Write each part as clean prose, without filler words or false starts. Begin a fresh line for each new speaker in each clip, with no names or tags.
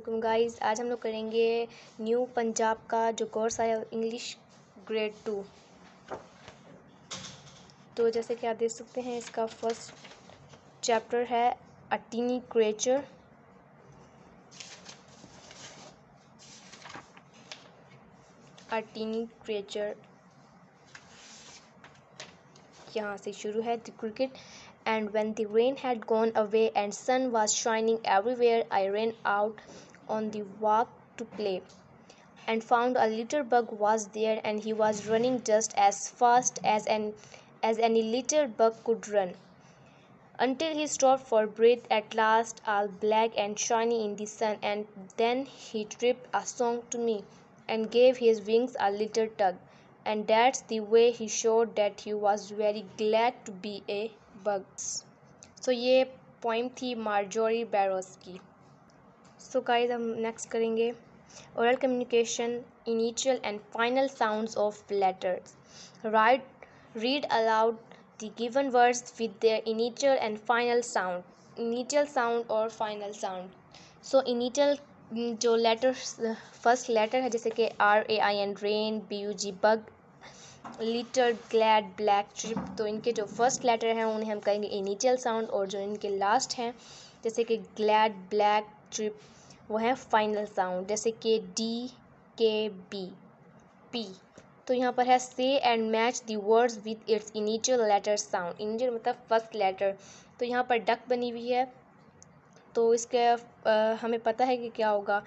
वालेकुम गाइस। आज हम लोग करेंगे न्यू पंजाब का जो कोर्स आया इंग्लिश ग्रेड 2। तो जैसे कि आप देख सकते हैं इसका फर्स्ट चैप्टर है अ टीनी क्रिएचर। अ टीनी क्रिएचर यहाँ से शुरू है। The cricket and when the rain had gone away and sun was shining everywhere, I ran out on the walk to play and found a little bug was there, and he was running just as fast as any little bug could run, until he stopped for breath at last, all black and shiny in the sun, and then he tripped a song to me and gave his wings a little tug, and that's the way he showed that he was very glad to be a bug. So ये poem थी Marjorie बैरोस की। So guys हम next करेंगे oral communication, initial and final sounds of letters. Read aloud the given words with their initial and final sound. Initial sound और final sound. So initial जो letters first letter है जैसे कि RAIN rain, BUG bug, little, glad, black, trip, तो इनके जो first letter हैं उन्हें हम कहेंगे इनिशियल साउंड, और जो इनके लास्ट हैं जैसे कि ग्लैड, ब्लैक, ट्रिप, वो है फाइनल साउंड जैसे कि D, K, B, P। तो यहाँ पर है say and match the words with its initial letter sound. Initial मतलब फर्स्ट लेटर। तो यहाँ पर डक बनी हुई है, तो इसके हमें पता है कि क्या होगा,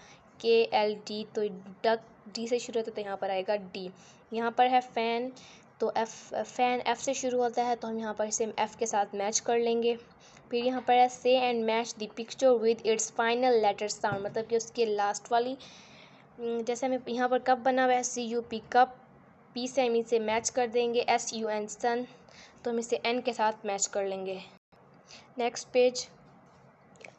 KLD, तो डक D से शुरू होता है तो यहाँ पर आएगा D। यहाँ पर है फैन, तो फैन F से शुरू होता है तो हम यहाँ पर इसे F के साथ मैच कर लेंगे। फिर यहाँ पर है say and match the picture with its final letter sound, मतलब कि उसके लास्ट वाली, जैसे हमें यहाँ पर कप बना हुआ है CUP कप, P से हम इसे मैच कर देंगे, SUN सन, तो हम इसे N के साथ मैच कर लेंगे। Next page.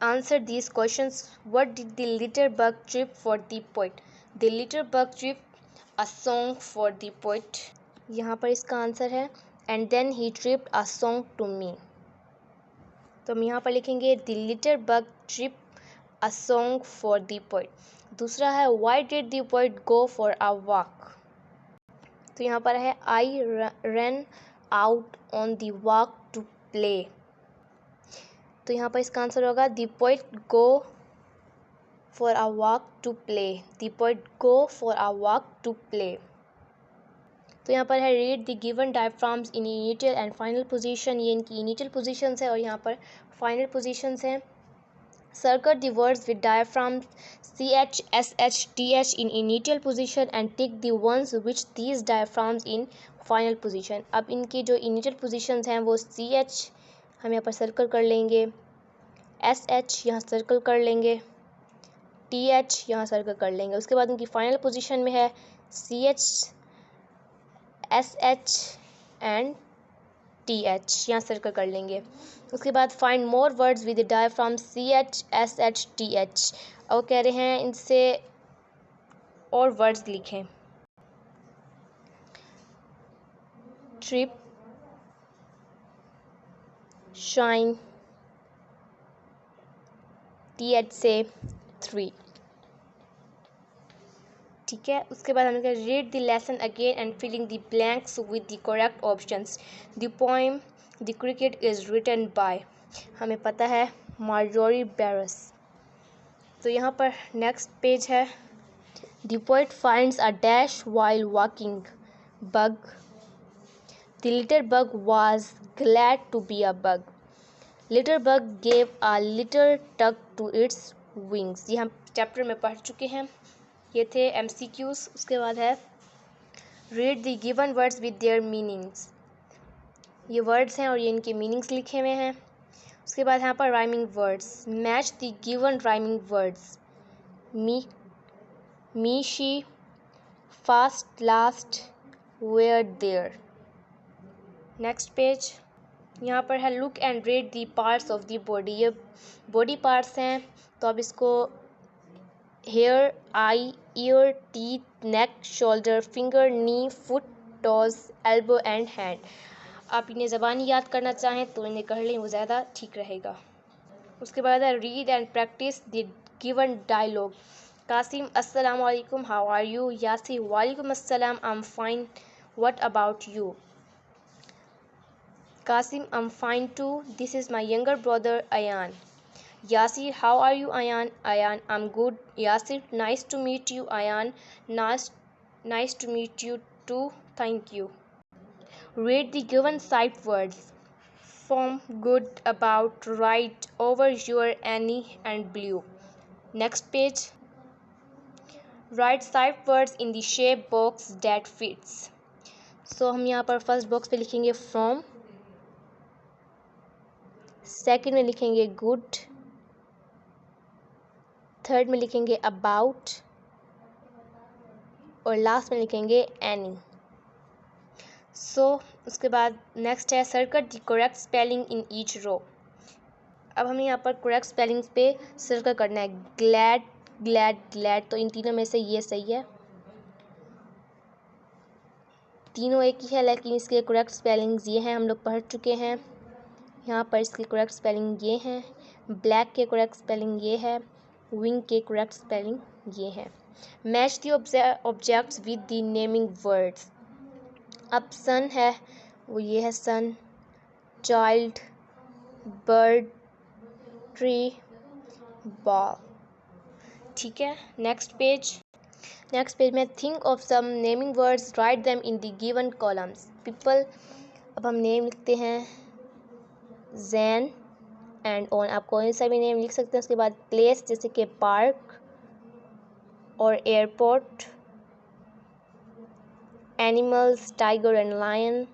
Answer these questions. What did the little bug trip for the poet? The little bug tripped a song for the poet. यहाँ पर इसका आंसर है and then he tripped a song to me. तो हम यहाँ पर लिखेंगे the little bug tripped a song for the poet. दूसरा है why did the poet go for a walk? तो यहाँ पर है I ran out on the walk to play. तो यहाँ पर इसका आंसर होगा the poet go for a walk to play. The poet go for a walk to play. तो यहाँ पर है read the given digraphs in initial and final position. ये इनकी इनिशियल पोजीशंस है और यहाँ पर फाइनल पोजीशंस हैं। Circle the words with digraphs CH, SH, TH in initial position and tick the ones which these diaphragms in final position। अब इनकी जो इनिशियल पोजीशंस हैं वो CH हम यहाँ पर सर्कल कर लेंगे, SH यहाँ सर्कल कर लेंगे, TH यहाँ सर्कल कर लेंगे। उसके बाद उनकी फाइनल पोजीशन में है CH, SH एंड TH, यहाँ सर्कल कर लेंगे। उसके बाद find more words with diaphragm CH, SH, TH, और कह रहे हैं इनसे और वर्ड्स लिखें। ट्रिप, शाइन, TH से 3, ठीक है। उसके बाद हमें read the lesson again and filling the blanks with the correct options. The poem the cricket is written by, हमें पता है मार्जोरी बैरोस। तो यहाँ पर नेक्स्ट पेज है the poet finds a dash while walking bug, the little bug was glad to be a bug, little bug gave a little tug to its wings. ये हम chapter में पढ़ चुके हैं, ये थे MCQs। उसके बाद है read the given words with their meanings. ये वर्ड्स हैं और ये इनके मीनिंग्स लिखे हुए हैं। उसके बाद यहाँ पर rhyming words, match the given rhyming words, me, she, fast, last, where, there. Next page. यहाँ पर है look and read the parts of the body. ये बॉडी पार्ट्स हैं, तो अब इसको hair, eye, ear, teeth, neck, shoulder, finger, knee, foot, toes, elbow and hand. आप इन्हें ज़बानी याद करना चाहें तो इन्हें कर लें, वो ज़्यादा ठीक रहेगा। उसके बाद है read and practice the given dialogue. Qasim, Assalamu alaikum, how are you? Yasir, Walaikum Assalam, I'm fine. What about you? Qasim, I'm fine too. This is my younger brother Ayan. Yasir, how are you, Ayan? Ayan, I'm good. Yasir, nice to meet you, Ayan. Nice to meet you too. Thank you. Read the given sight words. From, good, about, right, over, your, any, and blue. Next page. Write sight words in the shape box that fits. So हम यहाँ पर first box पे लिखेंगे from, second में लिखेंगे good, third में लिखेंगे about और लास्ट में लिखेंगे any. सो उसके बाद नेक्स्ट है circle the correct spelling in each row. अब हमें यहाँ पर करेक्ट स्पेलिंग्स पे सर्कल करना है. ग्लैड, ग्लैड, ग्लैड, तो इन तीनों में से ये सही है. तीनों एक ही है लेकिन इसके करेक्ट स्पेलिंग्स ये हैं, हम लोग पढ़ चुके हैं. यहाँ पर इसकी करेक्ट स्पेलिंग ये हैं. ब्लैक के करेक्ट स्पेलिंग ये है. विंग के करेक्ट स्पेलिंग ये है. Match the objects with the naming words. अब सन है वो ये है sun, child, bird, tree, ball. ठीक है. नेक्स्ट पेज में think of some naming words, write them in the given columns. People, अब हम नेम लिखते हैं जैन एंड ऑन. आप कोई सा भी नेम लिख सकते हैं. उसके बाद प्लेस जैसे कि पार्क और airport. Animals, tiger and lion.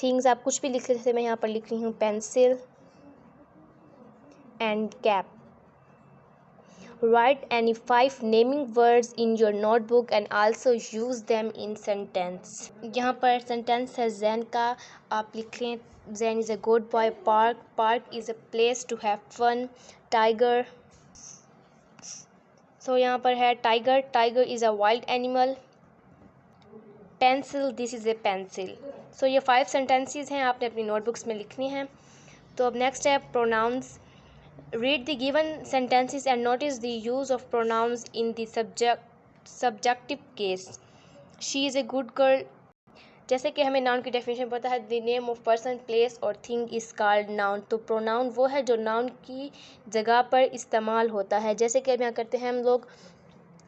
Things आप कुछ भी लिख सकते हैं. मैं यहाँ पर लिख रही हूँ pencil and cap. Write any 5 naming words in your notebook and also use them in sentence. यहाँ पर सेंटेंस है जैन का. आप लिखें Jain is a good boy. Park is a place to have fun. Tiger, so यहाँ पर है tiger is a wild animal. Pencil, this is a pencil. So ये 5 सेंटेंसेस हैं, आपने अपनी नोटबुक्स में लिखनी हैं. तो अब नेक्स्ट है pronounce. Read the given sentences and notice the use of pronouns in the subjective case. She is a good girl. जैसे कि हमें नाउन की डेफिनेशन पता है, the name of person, place और thing is called noun. तो pronoun वो है जो नाउन की जगह पर इस्तेमाल होता है. जैसे कि अब यहाँ करते हैं हम लोग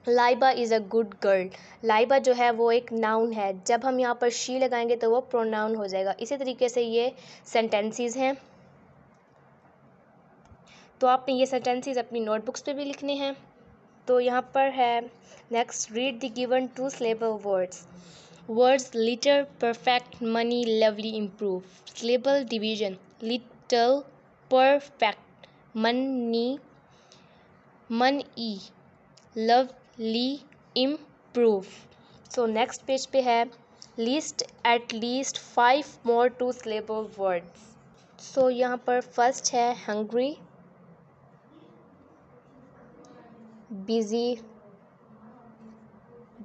Laiba is a good girl. Laiba जो है वो एक नाउन है. जब हम यहाँ पर शी लगाएंगे तो वो प्रोनाउन हो जाएगा. इसी तरीके से ये सेंटेंसेस हैं. तो आपने ये सेंटेंसेस अपनी नोटबुक्स पे भी लिखने हैं. तो यहाँ पर है next. Read the given 2 syllable words litter, perfect, money, lovely, improve. Syllable division. Little, perfect, money, lovely, improve. So next page पे है list at least 5 more 2 syllable words. So यहाँ पर फर्स्ट है hungry, busy,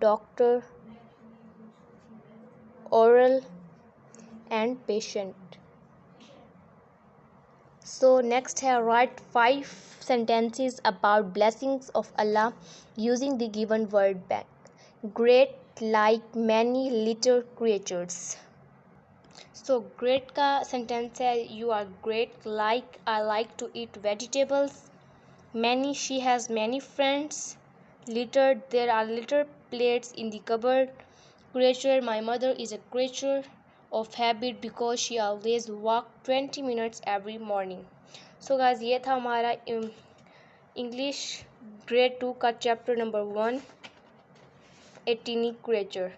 doctor, oral and patient. So next है write 5 sentences about blessings of Allah using the given word bank. Great, like, many, little, creatures. So great का sentence है you are great. Like, I like to eat vegetables. Many, she has many friends. Litter, there are litter plates in the cupboard. Creature, my mother is a creature of habit because she always walk 20 minutes every morning. So guys, ये था हमारा English grade 2 का chapter number 1 ए tiny creature.